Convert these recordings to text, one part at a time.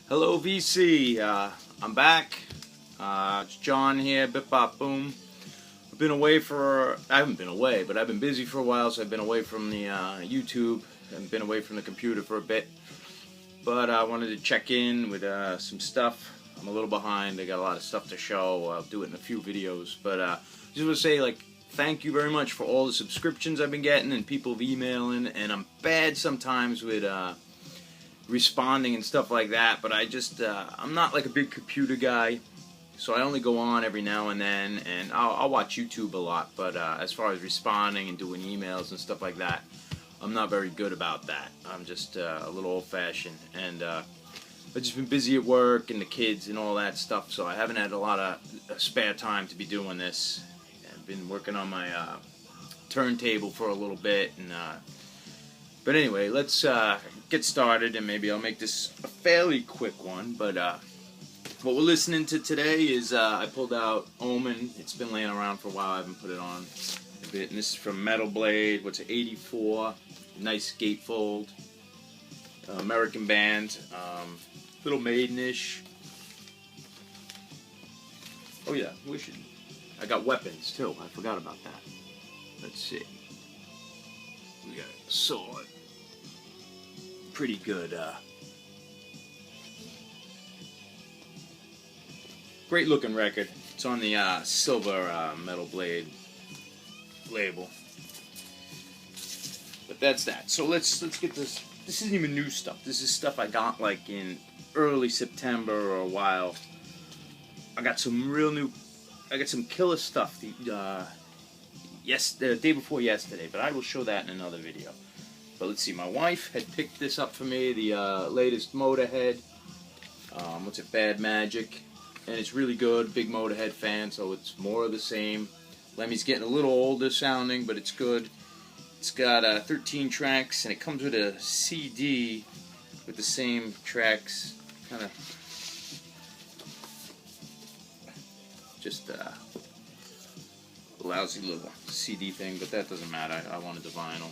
Hello VC, I'm back. It's John here, Bipbopboom. I've been away I haven't been away, but I've been busy for a while, so I've been away from the YouTube and been away from the computer for a bit. But I wanted to check in with some stuff. I'm a little behind, I got a lot of stuff to show. I'll do it in a few videos, but just want to say, thank you very much for all the subscriptions I've been getting and people emailing, and I'm bad sometimes with responding and stuff like that, but I'm not like a big computer guy, so I only go on every now and then, and I'll watch YouTube a lot, but as far as responding and doing emails and stuff like that, I'm not very good about that. I'm just a little old-fashioned, and I've just been busy at work and the kids and all that stuff, so I haven't had a lot of spare time to be doing this. I've been working on my turntable for a little bit, and but anyway, let's get started, and maybe I'll make this a fairly quick one. But what we're listening to today is I pulled out Omen. It's been laying around for a while. I haven't put it on a bit. And this is from Metal Blade. What's it? 84. Nice gatefold. American band. Little maidenish. Oh yeah, I got weapons too. I forgot about that. Let's see. We got a sword. Pretty good. Great looking record. It's on the silver Metal Blade label. But that's that. So let's get this. This isn't even new stuff. This is stuff I got like in early September or a while. I got some killer stuff. The day before yesterday, but I will show that in another video. But let's see, my wife had picked this up for me, the latest Motorhead. What's it, Bad Magic, and it's really good. Big Motorhead fan, so it's more of the same. Lemmy's getting a little older sounding, but it's good. It's got 13 tracks, and it comes with a CD with the same tracks, kind of just a lousy little CD thing, but that doesn't matter. I wanted the vinyl.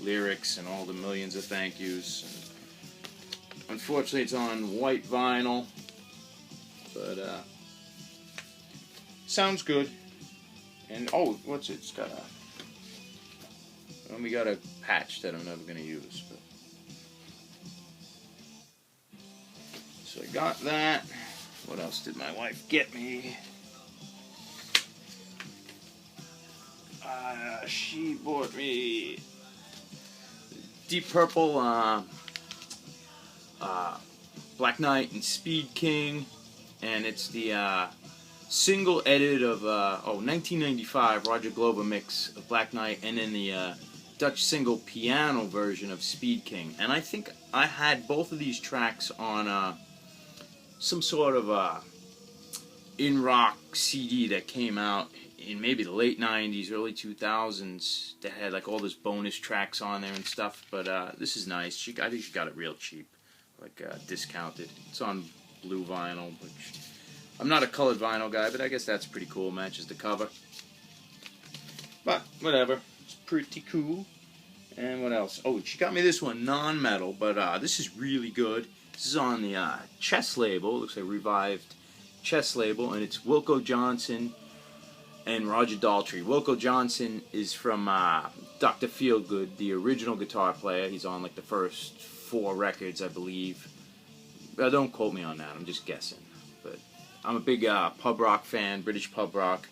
Lyrics and all the millions of thank yous. And unfortunately, it's on white vinyl, but sounds good. And oh, what's it? It's got we got a patch that I'm never gonna use. But so I got that. What else did my wife get me? She bought me Deep Purple, Black Knight and Speed King, and it's the single edit of 1995 Roger Glover mix of Black Knight, and then the Dutch single piano version of Speed King. And I think I had both of these tracks on some sort of in rock CD that came out in maybe the late 90s, early 2000s, that had like all those bonus tracks on there and stuff. But this is nice. I think she got it real cheap, like discounted. It's on blue vinyl, which I'm not a colored vinyl guy, but I guess that's pretty cool. Matches the cover. But whatever, it's pretty cool. And what else? Oh, she got me this one, non-metal, but this is really good. This is on the Chess label. It looks like a revived Chess label, and it's Wilco Johnson and Roger Daltrey. Wilco Johnson is from Dr. Feelgood, the original guitar player. He's on like the first 4 records, I believe. Don't quote me on that, I'm just guessing. But I'm a big pub rock fan, British pub rock.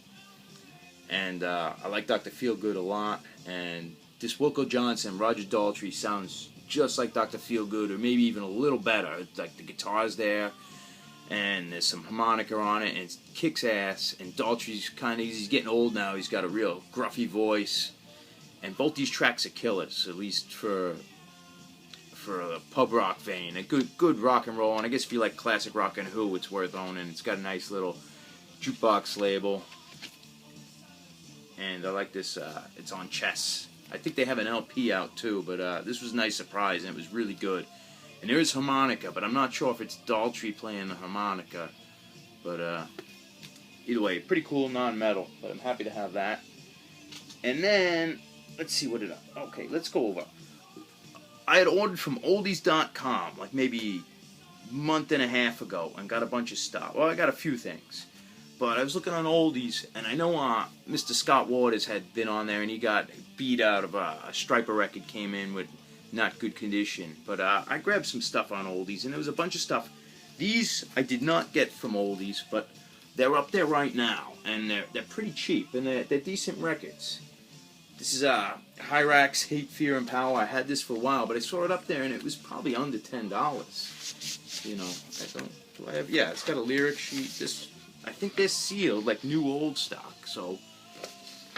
And I like Dr. Feelgood a lot. And this Wilco Johnson, Roger Daltrey, sounds just like Dr. Feelgood, or maybe even a little better. It's like the guitar's there, and there's some harmonica on it, and it kicks ass. And Daltrey's he's getting old now. He's got a real gruffy voice, and both these tracks are killers, at least for a pub rock vein. A good rock and roll, and I guess if you like classic rock and Who, it's worth owning. It's got a nice little jukebox label, and I like this. It's on Chess. I think they have an LP out too, but this was a nice surprise, and it was really good. And there is harmonica, but I'm not sure if it's Daltrey playing the harmonica. But either way, pretty cool, non-metal. But I'm happy to have that. And then, let's see, okay, let's go over. I had ordered from oldies.com, like maybe month and a half ago and got a bunch of stuff. Well, I got a few things. But I was looking on oldies, and I know Mr. Scott Waters had been on there, and he got beat out of a Striper record came in with not good condition. But I grabbed some stuff on oldies, and there was a bunch of stuff. These I did not get from oldies, but they're up there right now, and they're pretty cheap, and they're decent records. This is Hyrax, Hate, Fear, and Power. I had this for a while, but I saw it up there, and it was probably under $10. You know, do I have? Yeah, it's got a lyric sheet. I think they're sealed, like new old stock. So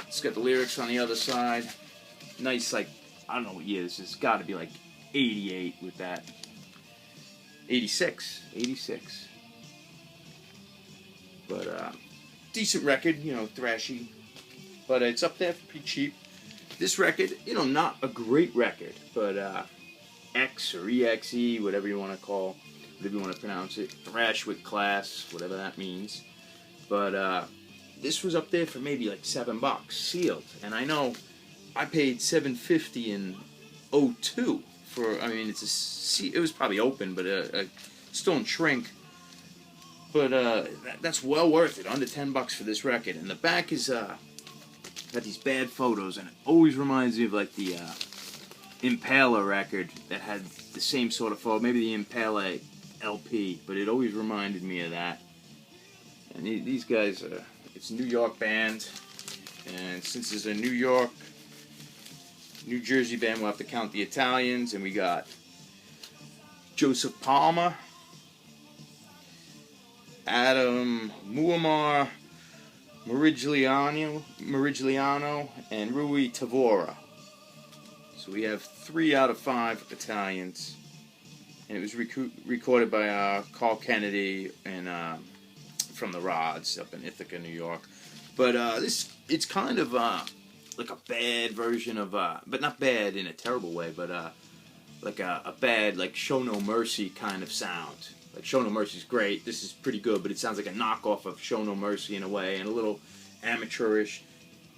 it's got the lyrics on the other side. Nice, like, I don't know what year this is. It's got to be like 88 with that. 86. But decent record, you know, thrashy. But it's up there for pretty cheap. This record, you know, not a great record, but X or EXE, whatever you want to call, whatever you want to pronounce it. Thrash with class, whatever that means. But this was up there for maybe like $7, sealed. And I know I paid $7.50 in '02 for. I mean, it was probably open, but still in shrink. But that's well worth it. Under $10 for this record. And the back is got these bad photos, and it always reminds me of like the Impala record that had the same sort of photo. Maybe the Impala LP, but it always reminded me of that. And these guys, it's a New York band, and since it's a New Jersey band, we'll have to count the Italians, and we got Joseph Palmer, Adam Muammar, Merigliano, and Rui Tavora. So we have 3 out of 5 Italians, and it was recorded by Carl Kennedy and from the Rods up in Ithaca, New York. But it's kind of like a bad version of, but not bad in a terrible way, but like a bad, like Show No Mercy kind of sound. Like Show No Mercy's great. This is pretty good, but it sounds like a knockoff of Show No Mercy in a way, and a little amateurish.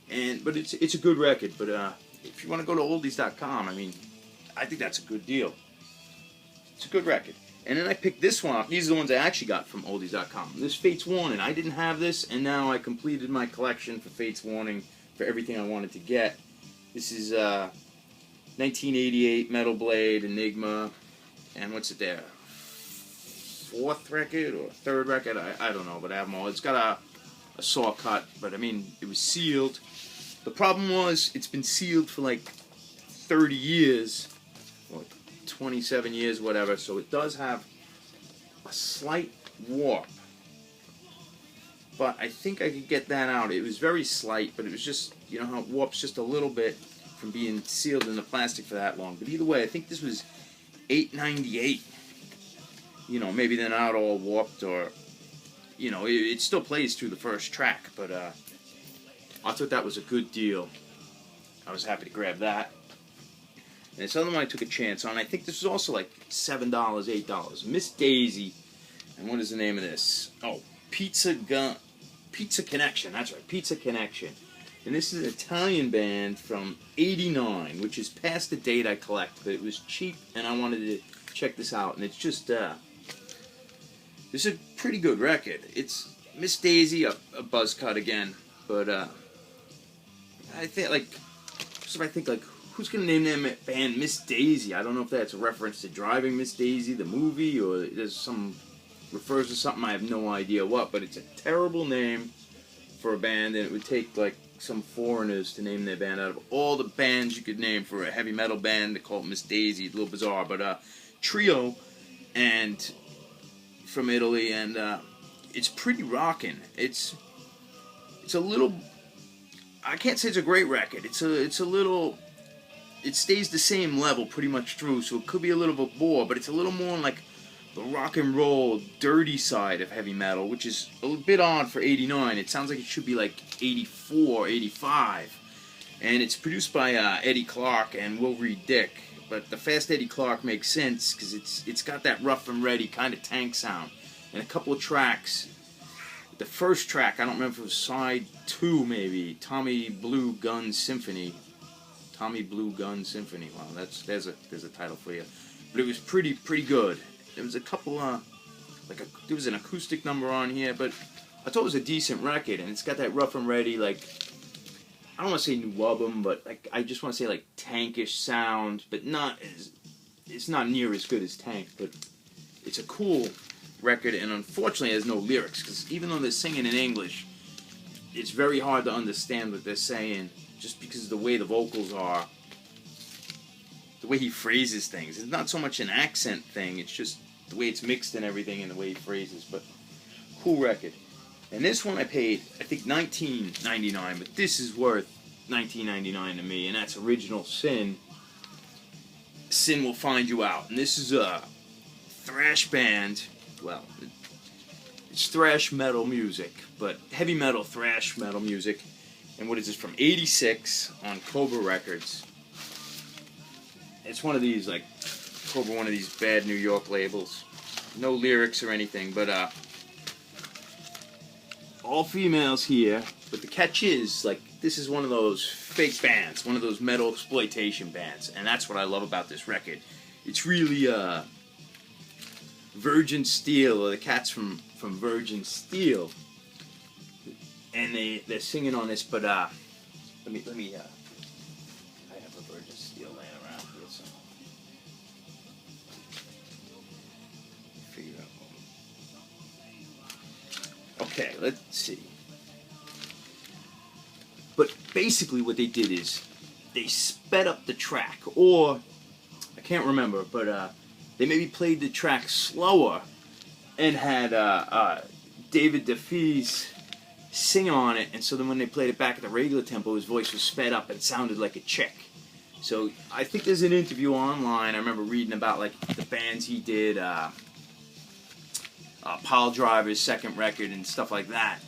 But it's a good record. But if you want to go to oldies.com, I mean, I think that's a good deal. It's a good record. And then I picked this one up. These are the ones I actually got from oldies.com. This Fates Warning. I didn't have this, and now I completed my collection for Fates Warning for everything I wanted to get. This is 1988 Metal Blade, Enigma, and what's it there? 4th record or 3rd record? I don't know, but I have them all. It's got a saw cut, but I mean, it was sealed. The problem was, it's been sealed for like 30 years, or 27 years, whatever, so it does have a slight warp. But I think I could get that out. It was very slight, but it was just, you know how it warps just a little bit from being sealed in the plastic for that long. But either way, I think this was $8.98. You know, maybe they're not all warped, or, you know, it still plays through the first track, but I thought that was a good deal. I was happy to grab that. And this other one I took a chance on. I think this was also like $7, $8. Miss Daisy. And what is the name of this? Oh, Pizza Connection. That's right, Pizza Connection. And this is an Italian band from '89, which is past the date I collect, but it was cheap, and I wanted to check this out. And it's just, this is a pretty good record. It's Miss Daisy, a buzz cut again, but I think like who's gonna name that band Miss Daisy? I don't know if that's a reference to Driving Miss Daisy, the movie, or there's some refers to something, I have no idea what, but it's a terrible name for a band, and it would take like some foreigners to name their band. Out of all the bands you could name for a heavy metal band, they call it Miss Daisy. It's a little bizarre, but trio, and from Italy, and it's pretty rocking. It's a little, I can't say it's a great record. It's a little, it stays the same level pretty much through, so it could be a little bit more, but it's a little more like the rock and roll, dirty side of heavy metal, which is a bit odd for '89. It sounds like it should be like '84, '85. And it's produced by Eddie Clark and Will Reed Dick. But the Fast Eddie Clark makes sense because it's got that rough and ready kind of tank sound. And a couple of tracks. The first track, I don't remember if it was side 2 maybe, Tommy Blue Gun Symphony. Tommy Blue Gun Symphony. Wow, there's a title for you. But it was pretty good. There was a couple there was an acoustic number on here, but I thought it was a decent record, and it's got that rough and ready, like, I don't want to say new album, but like I just want to say like tankish sound, but it's not near as good as Tank, but it's a cool record, and unfortunately it has no lyrics, because even though they're singing in English, it's very hard to understand what they're saying, just because of the way the vocals are, the way he phrases things. It's not so much an accent thing, it's just the way it's mixed and everything, and the way he phrases, but cool record. And this one I paid, I think, $19.99, but this is worth $19.99 to me, and that's Original Sin. Sin Will Find You Out. And this is a thrash band. Well, it's thrash metal music, but heavy metal, thrash metal music. And what is this, from '86 on Cobra Records. It's one of these, like, Cobra, one of these bad New York labels. No lyrics or anything, but, all females here, but the catch is, like, this is one of those fake bands, one of those metal exploitation bands, and that's what I love about this record. It's really, Virgin Steel, or the cats from Virgin Steel, and they're singing on this, but, let me, I have a Virgin Steel laying around here, so, figure out. Okay, let's see. But basically what they did is they sped up the track, or I can't remember, but they maybe played the track slower and had David DeFees sing on it, and so then when they played it back at the regular tempo, his voice was sped up and sounded like a chick. So I think there's an interview online. I remember reading about like the bands he did, Pile Driver's second record and stuff like that.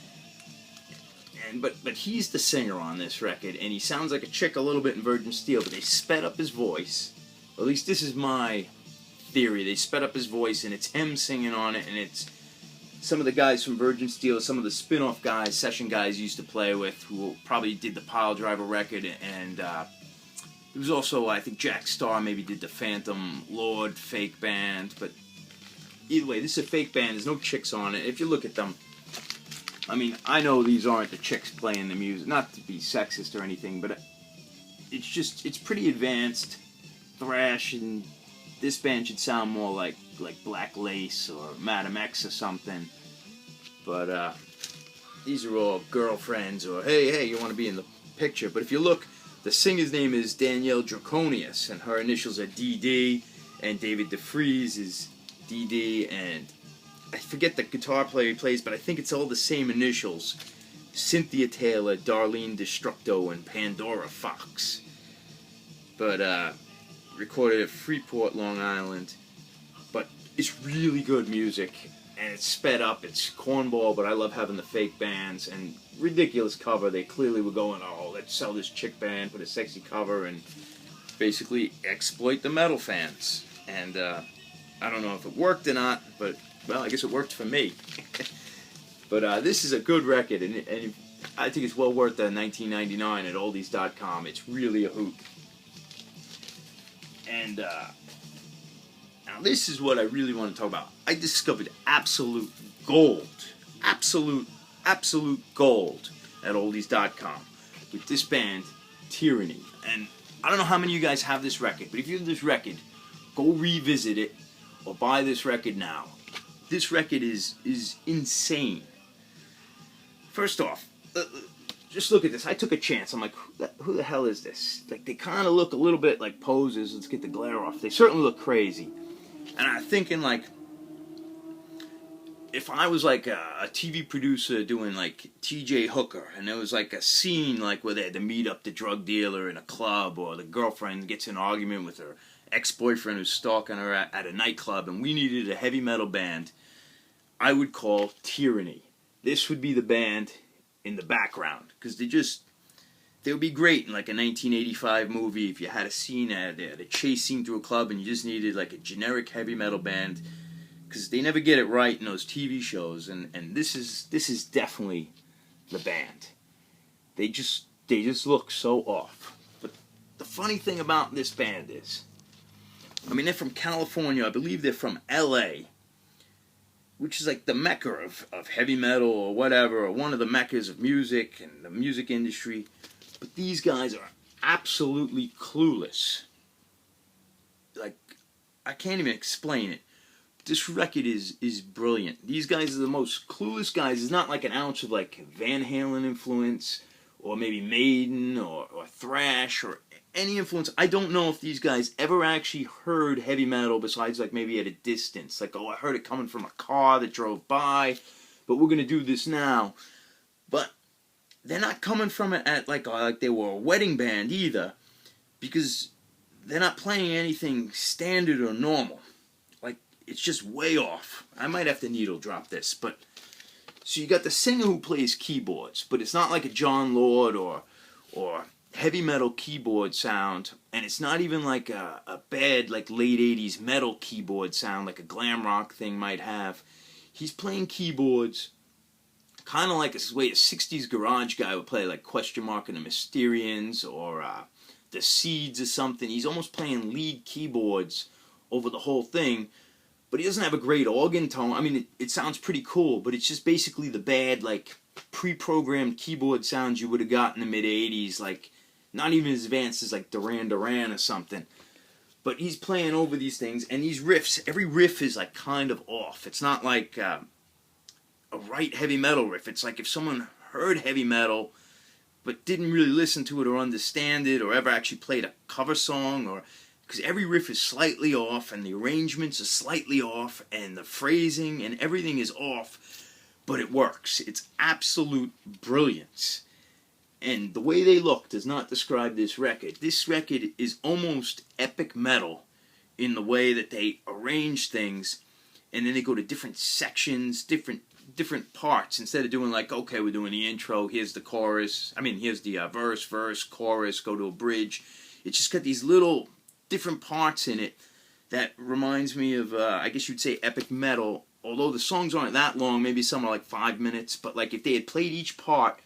And but he's the singer on this record, and he sounds like a chick a little bit in Virgin Steel, but they sped up his voice. At least this is my theory. They sped up his voice, and it's him singing on it, and it's some of the guys from Virgin Steel, some of the spin-off guys, session guys used to play with, who probably did the Pile Driver record, and it was also, I think, Jack Starr maybe did the Phantom Lord fake band, but either way, this is a fake band. There's no chicks on it. If you look at them, I mean, I know these aren't the chicks playing the music, not to be sexist or anything, but it's just, it's pretty advanced thrash, and this band should sound more like Black Lace or Madam X or something. But these are all girlfriends, or hey, you want to be in the picture. But if you look, the singer's name is Danielle Draconius, and her initials are DD, and David DeFries is DD, and I forget the guitar player he plays, but I think it's all the same initials. Cynthia Taylor, Darlene Destructo, and Pandora Fox. But recorded at Freeport, Long Island. But it's really good music, and it's sped up. It's cornball, but I love having the fake bands, and ridiculous cover. They clearly were going, oh, let's sell this chick band, put a sexy cover, and basically exploit the metal fans. And I don't know if it worked or not, but, well, I guess it worked for me. But this is a good record, and I think it's well worth the $19.99 at oldies.com. It's really a hoot. And now this is what I really want to talk about. I discovered absolute gold, absolute gold at oldies.com with this band, Tyranny. And I don't know how many of you guys have this record, but if you have this record, go revisit it or buy this record now. This record is insane. First off, just look at this. I took a chance. I'm like, who the hell is this? Like, they kind of look a little bit like poses. Let's get the glare off. They certainly look crazy. And I'm thinking, like, if I was like a TV producer doing like TJ Hooker, and there was like a scene like where they had to meet up the drug dealer in a club, or the girlfriend gets in an argument with her ex-boyfriend who's stalking her at a nightclub, and we needed a heavy metal band, I would call Tyranny. This would be the band in the background, because they would be great in like a 1985 movie if you had a scene at a chase scene through a club and you just needed like a generic heavy metal band, because they never get it right in those TV shows, and this is definitely the band. They just look so off. But the funny thing about this band is, I mean, they're from California. I believe they're from LA. which is like the mecca of heavy metal or whatever, or one of the meccas of music and the music industry. But these guys are absolutely clueless. Like, I can't even explain it. This record is brilliant. These guys are the most clueless guys. It's not like an ounce of like Van Halen influence, or maybe Maiden, or thrash, or any influence. I don't know if these guys ever actually heard heavy metal besides like maybe at a distance. Like, oh, I heard it coming from a car that drove by, but we're gonna do this now. But they're not coming from it at like they were a wedding band either, because they're not playing anything standard or normal. Like, it's just way off. I might have to needle drop this, but so you got the singer who plays keyboards, but it's not like a John Lord or heavy metal keyboard sound, and it's not even like a bad like late 80s metal keyboard sound like a glam rock thing might have. He's playing keyboards kind of like a way a 60s garage guy would play, like Question Mark and the Mysterians, or the Seeds or something. He's almost playing lead keyboards over the whole thing, but he doesn't have a great organ tone. I mean, it sounds pretty cool, but it's just basically the bad, like, pre-programmed keyboard sounds you would have got in the mid-80s, like, not even as advanced as, like, Duran Duran or something. But he's playing over these things, and these riffs, every riff is, like, kind of off. It's not like a right heavy metal riff. It's like if someone heard heavy metal but didn't really listen to it or understand it or ever actually played a cover song, or because every riff is slightly off and the arrangements are slightly off and the phrasing and everything is off, but it works. It's absolute brilliance. And the way they look does not describe this record. This record is almost epic metal in the way that they arrange things, and then they go to different sections, different parts, instead of doing like, okay, we're doing the intro, here's the chorus, here's the verse, chorus, go to a bridge. It's just got these little different parts in it that reminds me of, I guess you'd say epic metal, although the songs aren't that long, maybe some are like 5 minutes, but like if they had played each part,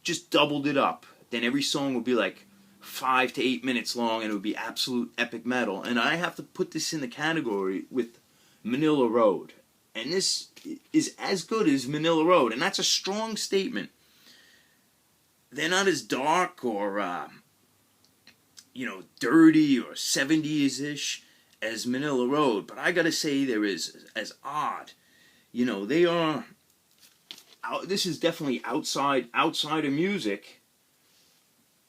just doubled it up, then every song would be like 5 to 8 minutes long, and it would be absolute epic metal. And I have to put this in the category with Manila Road. And this is as good as Manila Road, and that's a strong statement. They're not as dark or, dirty or 70s-ish as Manila Road, but I gotta say they're as odd. They are, this is definitely outside of music.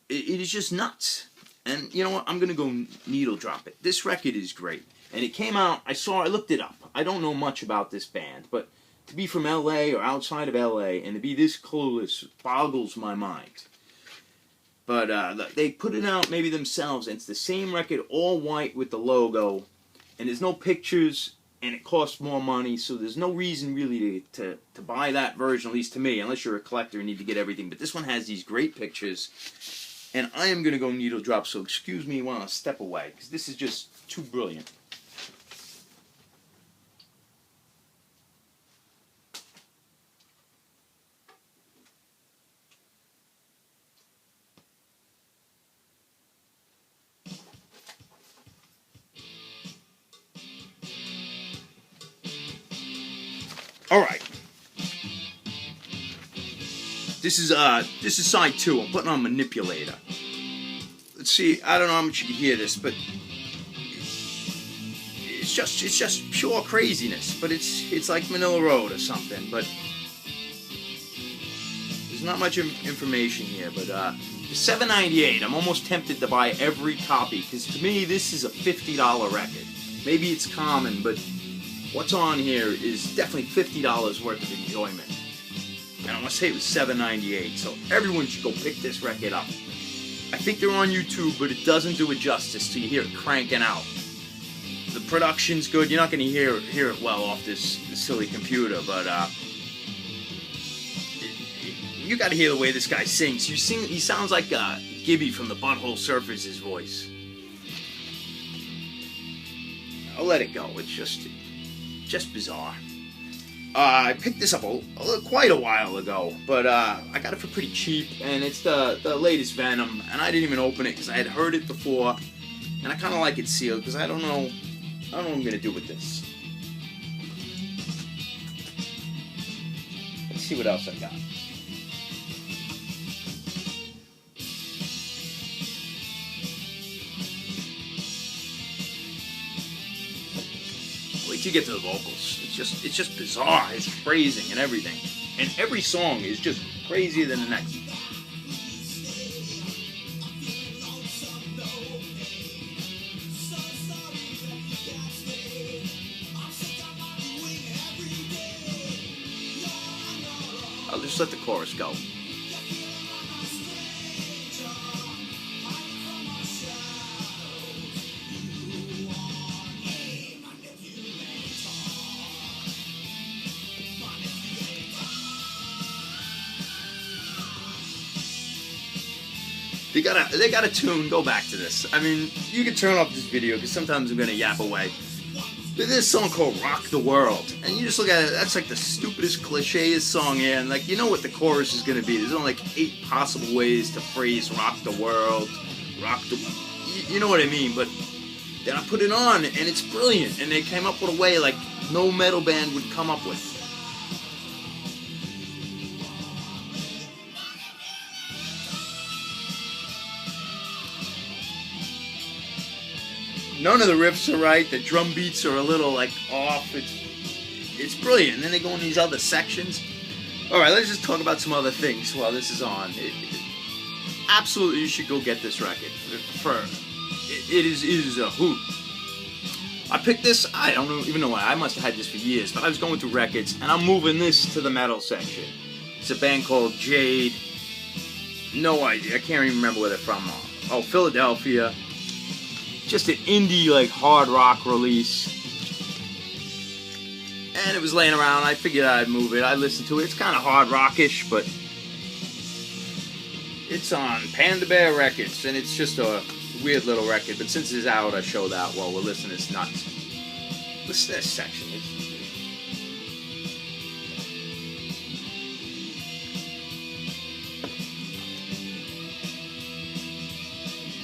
It is just nuts. And you know what? I'm gonna go needle drop it. This record is great. And it came out, I looked it up. I don't know much about this band, but to be from LA or outside of LA and to be this clueless boggles my mind. But they put it out maybe themselves, and it's the same record, all white with the logo, and there's no pictures, and it costs more money, so there's no reason really to buy that version, at least to me, unless you're a collector and need to get everything. But this one has these great pictures, and I am going to go needle drop, so excuse me while I step away, because this is just too brilliant. Alright. This is side 2. I'm putting on Manipulator. Let's see, I don't know how much you can hear this, but it's just pure craziness. But it's like Manila Road or something, but there's not much information here. But $7.98. I'm almost tempted to buy every copy, because to me this is a $50 record. Maybe it's common, but what's on here is definitely $50 worth of enjoyment. And I want to say it was $7.98, so everyone should go pick this record up. I think they're on YouTube, but it doesn't do it justice till you hear it cranking out. The production's good. You're not going to hear it well off this silly computer, but you got to hear the way this guy sings. He sounds like Gibby from the Butthole Surfers' voice. I'll let it go. It's just bizarre. I picked this up quite a while ago, but I got it for pretty cheap, and it's the latest Venom, and I didn't even open it because I had heard it before, and I kind of like it sealed because I don't know what I'm gonna do with this. see what else I got. Wait till you get to the vocals. It's just bizarre. His phrasing and everything. And every song is just crazier than the next. I'll just let the chorus go. They got a tune. Go back to this. I mean, you can turn off this video because sometimes I'm gonna yap away. There's this song called "Rock the World," and you just look at it. That's like the stupidest, clicheist song here, and like you know what the chorus is gonna be. There's only like 8 possible ways to phrase "rock the world," you know what I mean. But then I put it on, and it's brilliant. And they came up with a way like no metal band would come up with. None of the riffs are right. The drum beats are a little like off. It's brilliant. And then they go in these other sections. All right, let's just talk about some other things while this is on. Absolutely, you should go get this record. It is a hoot. I picked this. I don't even know why. I must have had this for years. But I was going through records, and I'm moving this to the metal section. It's a band called Jade. No idea. I can't even remember where they're from. Oh, Philadelphia. Just an indie, like, hard rock release. And it was laying around. I figured I'd move it. I listened to it. It's kind of hard rockish, but it's on Panda Bear Records, and it's just a weird little record. But since it's out, I show that while we're listening. It's nuts. Listen to this section.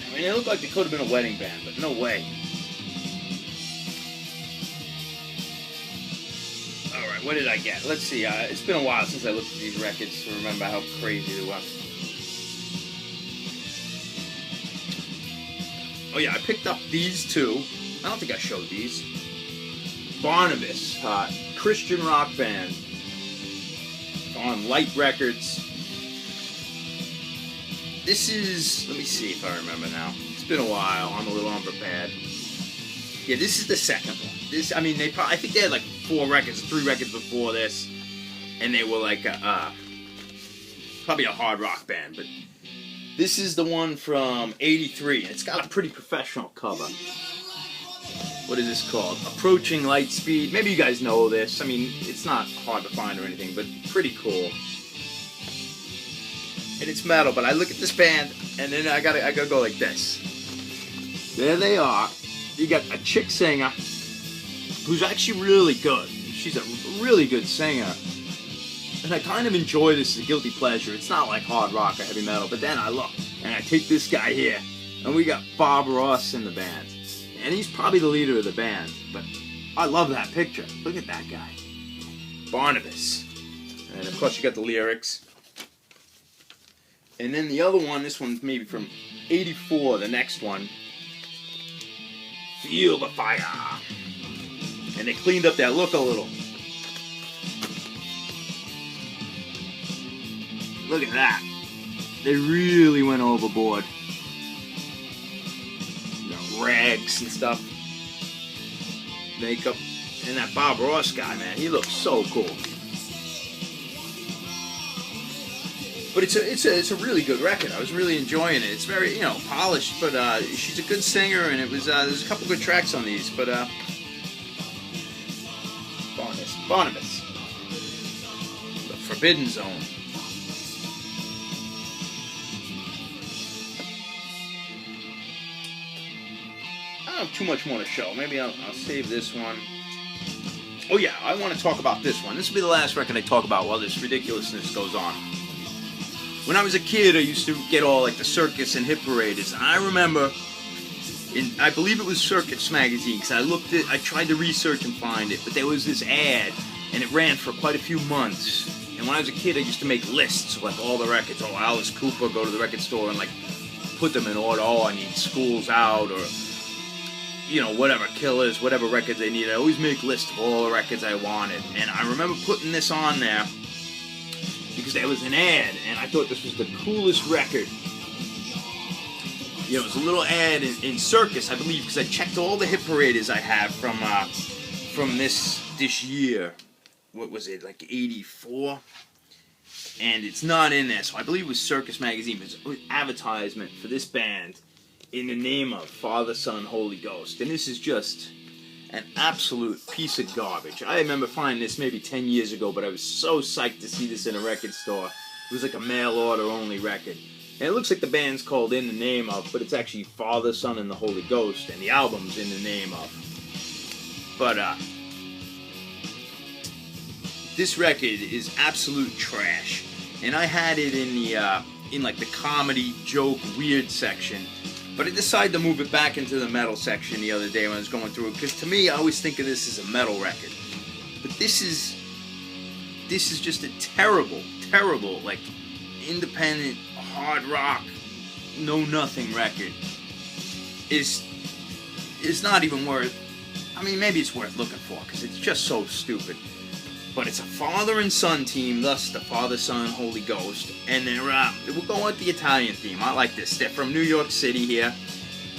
I mean, it looked like they could have been a wedding band, but no way. Alright, what did I get? Let's see. It's been a while since I looked at these records to remember how crazy they were. Oh yeah, I picked up these two. I don't think I showed these. Barnabas, Christian rock band. On Light Records. This is, let me see if I remember now. It's been a while. I'm a little unprepared. Yeah, this is the second one. This, I mean, I think they had like 4 records, 3 records before this, and they were like probably a hard rock band. But this is the one from '83. It's got a pretty professional cover. What is this called? Approaching Light Speed. Maybe you guys know this. I mean, it's not hard to find or anything, but pretty cool. And it's metal, but I look at this band, and then I gotta go like this. There they are. You got a chick singer who's actually really good. She's a really good singer. And I kind of enjoy this as a guilty pleasure. It's not like hard rock or heavy metal, but then I look, and I take this guy here, and we got Bob Ross in the band. And he's probably the leader of the band, but I love that picture. Look at that guy. Barnabas. And of course you got the lyrics. And then the other one, this one's maybe from '84, the next one. Feel the fire. And they cleaned up that look a little. Look at that. They really went overboard. The rags and stuff. Makeup. And that Bob Ross guy, man, he looks so cool. But it's a really good record. I was really enjoying it. It's very, you know, polished, but she's a good singer, and it was there's a couple good tracks on these. But Barnabas, the Forbidden Zone. I don't have too much more to show. Maybe I'll save this one. Oh yeah, I want to talk about this one. This will be the last record I talk about while this ridiculousness goes on. When I was a kid, I used to get all like the circus and hit paraders. And I remember, I believe it was Circus magazine, because I tried to research and find it, but there was this ad, and it ran for quite a few months. And when I was a kid, I used to make lists of like all the records. Oh, Alice Cooper, go to the record store and like put them in order. Oh, I need School's Out, or you know, whatever, Killers, whatever records they need. I always make lists of all the records I wanted. And I remember putting this on there because there was an ad, and I thought this was the coolest record. You know, it was a little ad in Circus, I believe, because I checked all the hit paraders I have from this year. What was it, like 84? And it's not in there, so I believe it was Circus magazine. It was an advertisement for this band in the name of Father, Son, Holy Ghost. And this is just an absolute piece of garbage. I remember finding this maybe 10 years ago, but I was so psyched to see this in a record store. It was like a mail order only record. And it looks like the band's called In the Name Of, but it's actually Father, Son, and the Holy Ghost, and the album's In the Name Of. But, this record is absolute trash. And I had it in the, in like the comedy, joke, weird section. But I decided to move it back into the metal section the other day when I was going through it, because to me, I always think of this as a metal record. But this is just a terrible, like, independent, hard rock, know-nothing record. Is not even worth, I mean, maybe it's worth looking for, because it's just so stupid. But it's a father and son team, thus the Father, Son, Holy Ghost. And they're, we'll go with the Italian theme. I like this. They're from New York City here.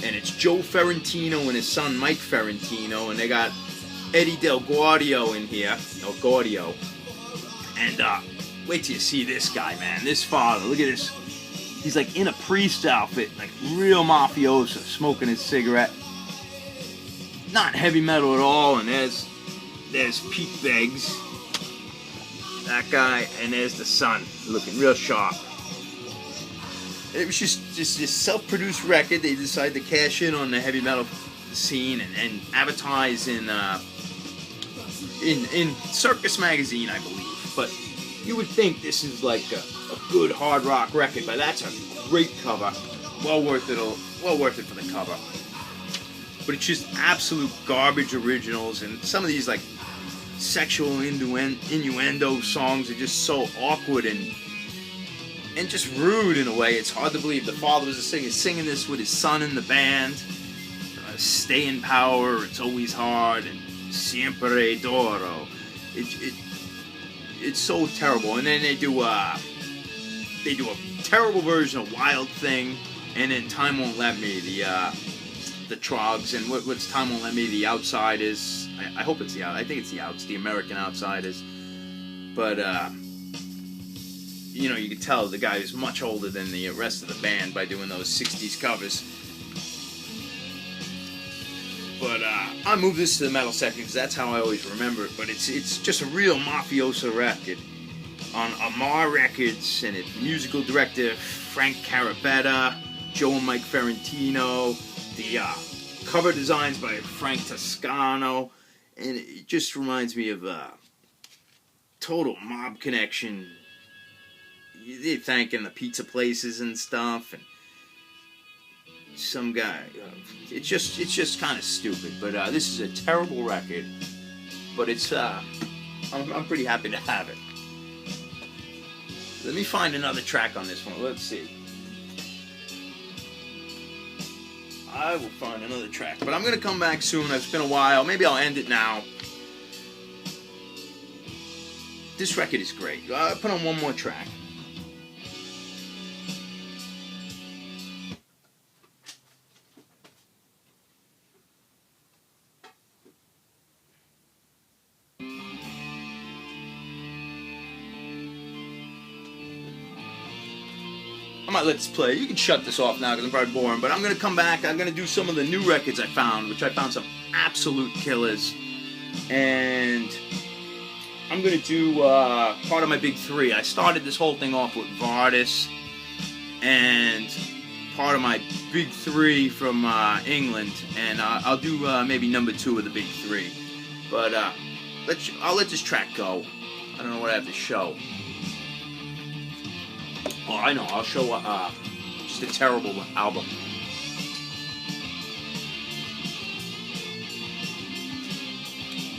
And it's Joe Ferrantino and his son Mike Ferrantino. And they got Eddie Del Guardio in here. Del Guardio. And, wait till you see this guy, man. This father. Look at this. He's like in a priest outfit. Like real mafioso. Smoking his cigarette. Not heavy metal at all. And there's Pete Beggs. That guy, and there's the son, looking real sharp. It was just this self-produced record. They decided to cash in on the heavy metal scene and advertise in Circus magazine, I believe. But you would think this is like a good hard rock record, but that's a great cover. Well worth it for the cover. But it's just absolute garbage originals, and some of these like sexual innuendo songs are just so awkward and just rude in a way. It's hard to believe the father was a singer singing this with his son in the band. Stay in power, it's always hard, and siempre d'oro. It's so terrible. And then they do a terrible version of Wild Thing, and then Time Won't Let Me, the Trogs, and what's Time Won't Let Me, the Outsiders. I hope it's I think it's the Outs, the American Outsiders. But, you know, you can tell the guy is much older than the rest of the band by doing those 60s covers. But, I moved this to the metal section because that's how I always remember it. But it's just a real mafioso record on Amar Records, and it's musical director Frank Carabetta, Joe and Mike Ferrantino, the cover designs by Frank Toscano. And it just reminds me of total Mob Connection. They're thanking the pizza places and stuff, and some guy. It's just kind of stupid. But this is a terrible record. But it's I'm pretty happy to have it. Let me find another track on this one. Let's see. I will find another track, but I'm going to come back soon. It's been a while. Maybe I'll end it now. This record is great. Put on one more track. I might let this play. You can shut this off now because I'm probably boring, but I'm going to come back. I'm going to do some of the new records I found, which I found some absolute killers. And I'm going to do part of my big three. I started this whole thing off with Vardis, and part of my big three from England, and I'll do maybe number 2 of the big three. But I'll let this track go. I don't know what I have to show. Oh, I know. I'll show just a terrible album.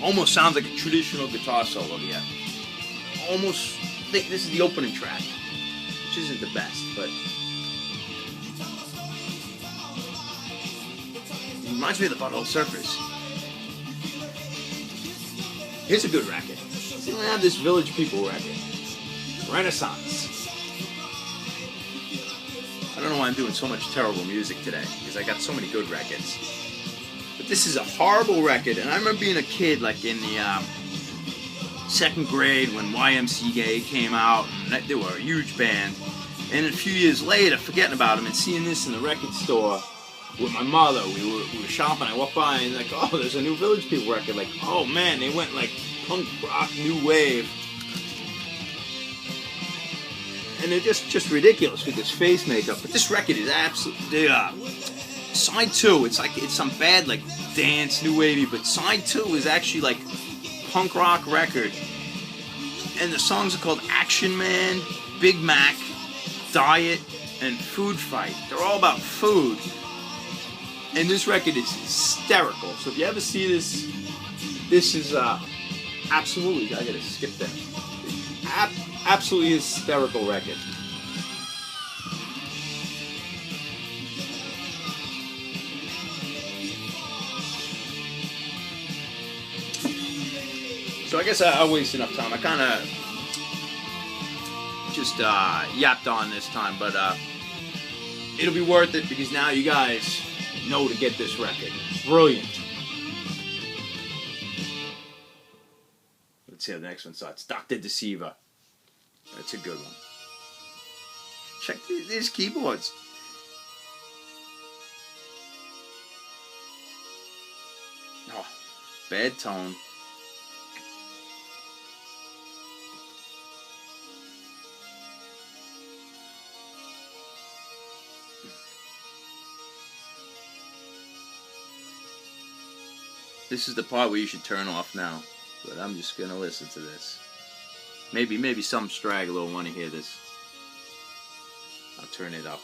Almost sounds like a traditional guitar solo here. Almost think this is the opening track, which isn't the best, but it reminds me of the Butthole Surfers. Here's a good record. See, we have this Village People record. Renaissance. I don't know why I'm doing so much terrible music today, because I got so many good records. But this is a horrible record, and I remember being a kid, like in the second grade when YMCA came out, and they were a huge band. And a few years later, forgetting about them and seeing this in the record store with my mother, we were shopping. I walked by and like, oh, there's a new Village People record. Like, oh man, they went like punk rock, new wave. And they're just ridiculous with this face makeup. But this record is absolutely side 2. It's like it's some bad like dance, new wavy, but side 2 is actually like punk rock record. And the songs are called Action Man, Big Mac, Diet, and Food Fight. They're all about food. And this record is hysterical. So if you ever see this, this is absolutely, I gotta skip that. Absolutely hysterical record. So I guess I wasted enough time. I kind of just yapped on this time, but it'll be worth it because now you guys know to get this record. Brilliant. Let's see how the next one starts. Dr. Deceiver. That's a good one. Check these keyboards. Oh, bad tone. This is the part where you should turn off now, but I'm just gonna listen to this. Maybe some straggler will want to hear this. I'll turn it up.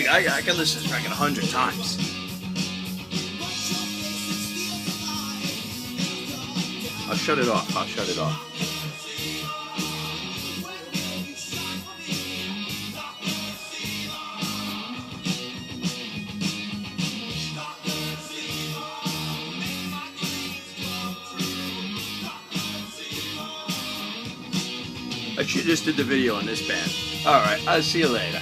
I can listen to this record 100 times. I'll shut it off. I just did the video on this band. Alright, I'll see you later.